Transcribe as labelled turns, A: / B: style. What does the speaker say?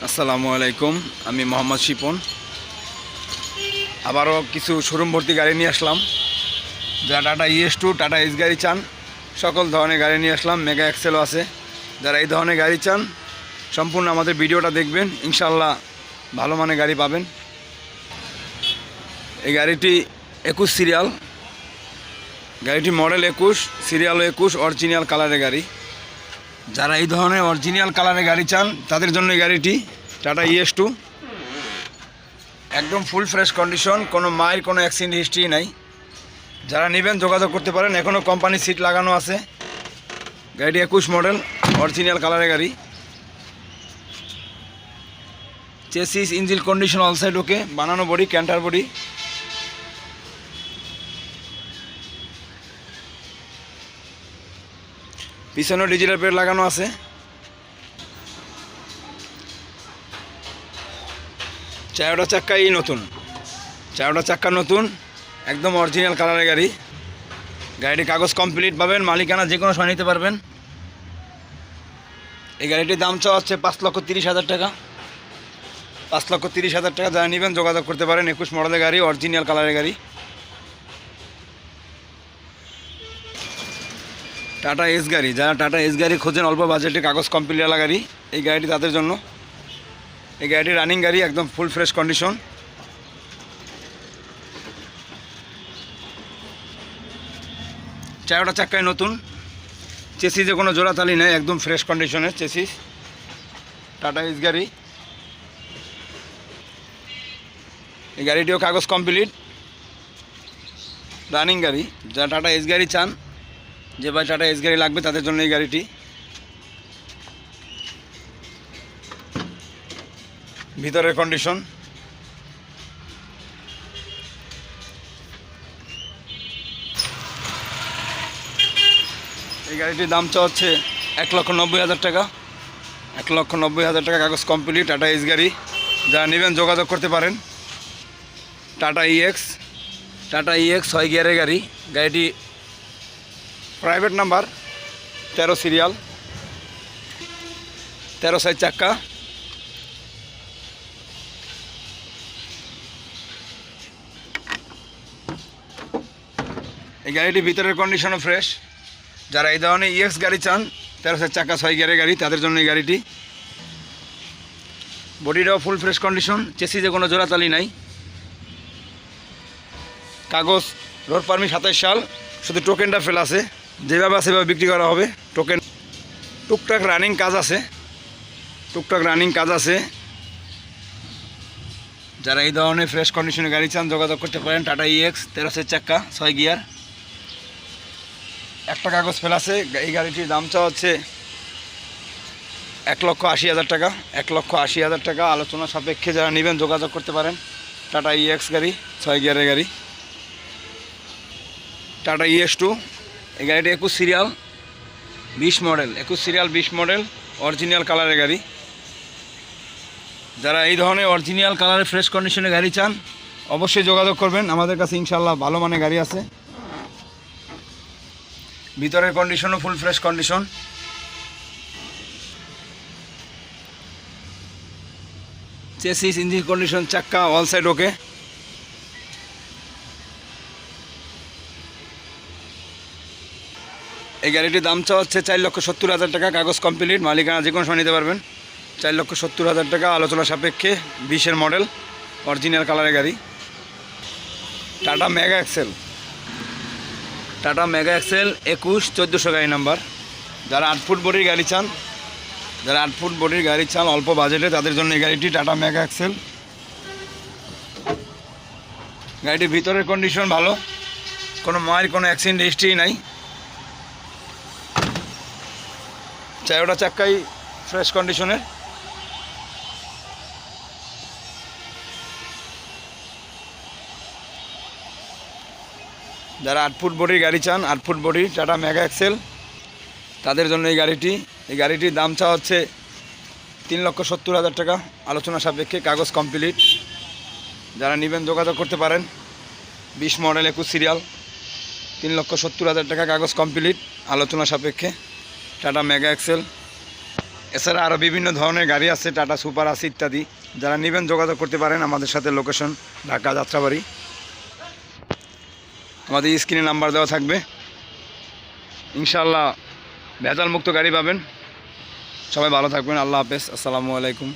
A: আসসালামু আলাইকুম, আমি মোহাম্মদ শিপন। আবারও কিছু শোরুম ভর্তি গাড়ি নিয়ে আসলাম। যারা টাটা ES2 টাটা এস গাড়ি চান, সকল ধরনের গাড়ি নিয়ে আসলাম। মেগা এক্সেলও আছে। যারা এই ধরনের গাড়ি চান, সম্পূর্ণ আমাদের ভিডিওটা দেখবেন, ইনশাল্লাহ ভালো মানের গাড়ি পাবেন। এই গাড়িটি 21 সিরিয়াল, গাড়িটি মডেল 21, সিরিয়ালও 21, অরিজিনাল কালারের গাড়ি। যারা এই ধরনের অরিজিনাল কালারের গাড়ি চান, তাদের জন্য এই গাড়িটি টাটা ES2, একদম ফুল ফ্রেশ কন্ডিশন, কোনো মায়ের কোনো অ্যাক্সিডেন্ট হিস্ট্রি নাই। যারা নেবেন যোগাযোগ করতে পারেন, এখনও কোম্পানির সিট লাগানো আছে। গাড়িটি 21 মডেল, অরিজিনাল কালারের গাড়ি। Chassis engine condition all side ওকে, বানানো বডি, ক্যান্টার বডি। পিছনেও ডিজিটাল প্লেট লাগানো আছে। চারটা চাক্কাই নতুন, চারটা চাক্কা নতুন, একদম অরিজিনাল কালারের গাড়ি। গাড়িটি কাগজ কমপ্লিট পাবেন, মালিকানা যে কোনো সময় নিতে পারবেন। এই গাড়িটির দাম চাওয়া হচ্ছে 5,30,000 টাকা। 5,30,000 টাকা। যারা নেবেন যোগাযোগ করতে পারেন। 21 মডেলের গাড়ি, অরিজিনাল কালারের গাড়ি। টাটা এস গাড়ি, যারা টাটা এস গাড়ি খোঁজেন, অল্প বাজেটে কাগজ কমপ্লিটওয়ালা গাড়ি, এই গাড়িটি তাদের জন্য। এই গাড়িটি রানিং গাড়ি, একদম ফুল ফ্রেশ কন্ডিশন। চারটা চাক্কায় নতুন, চেসিসে কোনো জোড়াতালি নেই, একদম ফ্রেশ কন্ডিশনের চেসিস। টাটা এস গাড়ি। এই গাড়িটিও কাগজ কমপ্লিট, রানিং গাড়ি। যারা টাটা এস গাড়ি চান, যে ভাই টাটা এস গাড়ি লাগবে, তাদের জন্য এই গাড়িটি। ভিতরের কন্ডিশন। এই গাড়িটির দাম চাওয়া হচ্ছে 1,90,000 টাকা। 1,90,000 টাকা, কাগজ কমপ্লিট, টাটা এস গাড়ি। যারা নেবেন যোগাযোগ করতে পারেন। টাটা টাটা EX 6 গিয়ারের গাড়ি। গাড়িটি প্রাইভেট নাম্বার, 13 সিরিয়াল, 13 সাইজ চাক্কা। এই গাড়িটি ভিতরের কন্ডিশনও ফ্রেশ। যারা এই ধরনের EX গাড়ি চান, 13 সাইজ চাক্কা, 6 গিয়ারের গাড়ি, তাদের জন্য এই গাড়িটি। বডিটাও ফুল ফ্রেশ কন্ডিশন, চেসিসে কোনো জোড়াতালি নাই। কাগজ রোড পারমিট 27 সাল, শুধু টোকেনটা ফেল আছে। যেভাবে আছে সেভাবে বিক্রি করা হবে। টোকেন টুকটাক রানিং কাজ আছে, টুকটাক রানিং কাজ আছে। যারা এই ধরনের ফ্রেশ কন্ডিশনের গাড়ি চান, যোগাযোগ করতে পারেন। টাটা EX 13 সাইজ চাক্কা, 6 গিয়ার, একটা কাগজ ফেল আছে। এই গাড়িটির দাম চাওয়া হচ্ছে 1,80,000 টাকা। 1,80,000 টাকা, আলোচনা সাপেক্ষে। যারা নেবেন যোগাযোগ করতে পারেন। টাটা EX গাড়ি, 6 গিয়ারের গাড়ি। টাটা ES2, এই গাড়িটি 21 serial, 20 model, 21 serial 20 model, original কালারের গাড়ি। যারা এই ধরনের অরিজিনাল কালারের ফ্রেশ কন্ডিশনের গাড়ি চান, অবশ্যই যোগাযোগ করবেন। আমাদের কাছে ইনশাল্লাহ ভালো মানের গাড়ি আছে। ভিতরের কন্ডিশনও full fresh condition. Chassis engine condition, চাক্কা অল সাইড ওকে। এই গাড়িটির দাম চাওয়া হচ্ছে 4,70,000 টাকা, কাগজ কমপ্লিট, মালিকানা যে কোনো সময় নিতে পারবেন। 4,70,000 টাকা, আলোচনা সাপেক্ষে। 20-এর মডেল, অরিজিনাল কালারের গাড়ি। Tata mega excel, Tata mega excel 21 1400 গাড়ি নাম্বার। যারা 8 ফুট বডির গাড়ি চান, যারা 8 ফুট বডির গাড়ি চান অল্প বাজেটে, তাদের জন্য এই গাড়িটি টাটা মেগা এক্সেল। গাড়িটির ভিতরের কন্ডিশন ভালো, কোনো মায়ের কোনো অ্যাক্সিডেন্ট হিস্ট্রি নাই। চারটা চাক্কাই ফ্রেশ কন্ডিশনের। যারা 8 ফুট বডির গাড়ি চান, 8 foot body Tata mega excel, তাদের জন্য এই গাড়িটি। এই গাড়িটির দাম চাওয়া হচ্ছে 3,70,000 টাকা, আলোচনা সাপেক্ষে, কাগজ কমপ্লিট। যারা নেবেন যোগাযোগ করতে পারেন। 20 মডেল, 21 সিরিয়াল, 3,70,000 টাকা, কাগজ কমপ্লিট, আলোচনা সাপেক্ষে। Tata mega excel. এছাড়া আরও বিভিন্ন ধরনের গাড়ি আছে, টাটা সুপার আছে ইত্যাদি। যারা নেবেন যোগাযোগ করতে পারেন আমাদের সাথে। লোকেশন ঢাকা যাত্রাবাড়ি। আমাদের স্ক্রিনে নাম্বার দেওয়া থাকবে। ইনশাআল্লাহ ভেজাল মুক্ত গাড়ি পাবেন। সবাই ভালো থাকবেন। আল্লাহ হাফেজ। আসসালামু আলাইকুম।